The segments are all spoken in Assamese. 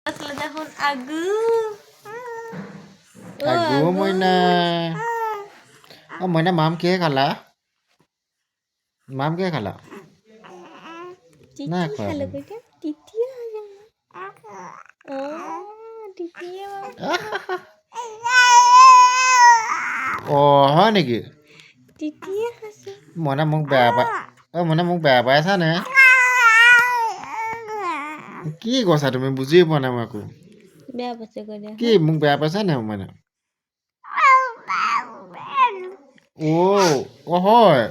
Asal dahon agu. Agu Moina. Moina মাম কিহে খালা? মাম কিহে খালা? Titi halo kan? Titi aja. Oh, Titi ya. হয় নেকি? Titi ya kasih. মইনা মোক বেয়া পায় মইনা মোক বেয়া পাই আছা নে কি কৈছা তুমি বুজি পোৱা নাই মই একো বেয়া পাইছে কৈ দিয়া কি মোক বেয়া পাইছা নে মইনা হয়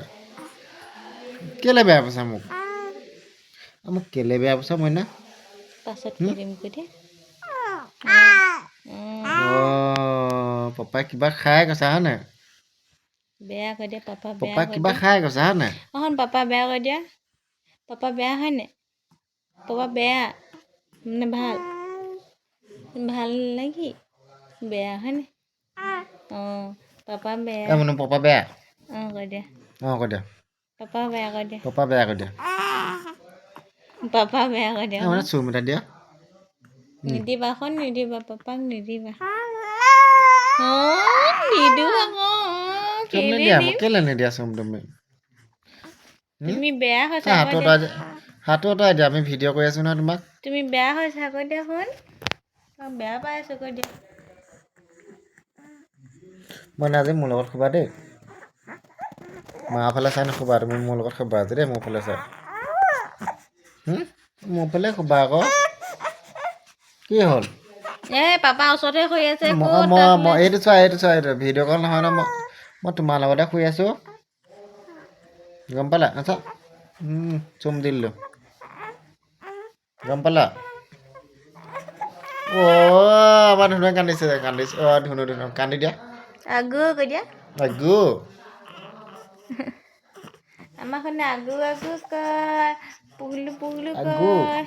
কেলে বেয়া পাইছা মোক মোক কেলে বেয়া পাইছা মইনা পাছত কৰিম কৈ দিয়া পাপাই কিবা খাই কৈছা হয় নাই বেয়া কৈ দিয়া পাপা বেয়া পাপাই কৈ কিবা দিয়া খাই কৈছা হয় নাই পাপা বেয়া কৈ দিয়া পাপা বেয়া হয় নে পাপা বেয়া মানে ভাল ভাল লাগি বেয়া হয় নে পাপা বেয়া পাপা বেয়া কৈ দিয়া কৈ দিয়া পাপা বেয়া কৈ দিয়া পাপা বেয়া কৈ দিয়া পাপা বেয়া কৈ দিয়া মানে চুম এটা দিয়া নিদিবা এখন নিদিবা পাপাক নিদিবা নিদো আকৌ কেলে দিম কেলে নিদিয়া চুম তুমি তুমি বেয়া হৈছা হাতটো অতৰাই দিয়া আমি ভিডিঅ' কৰি আছো নহয় তোমাক তুমি বেয়া হৈছা কৈ দিয়া শুন বেয়া পাই আছো কৈ দিয়া মই আজি মোৰ লগত শুবা দেই মাৰ ফালে চাই নুশুবা তুমি মোৰ লগত শুবা আজি দেই মোৰ ফালে চাই মোৰ ফালে শুবা আকৌ কি হ'ল পাপা ওচৰতে শুই আছে এইটো চোৱা এইটো ভিডিঅ' কল নহয় ন মই তোমাৰ লগতে শুই আছো গম পালা আচ্ছা চুম দিলো গম পালা আমাৰ ধুনুৱে কান্দিছে ধুনু কান্দি দিয়া আগু কৈ দিয়া আগু আমাৰ খনে আগু আগু কয় পুগলু পুগলু আগু কয়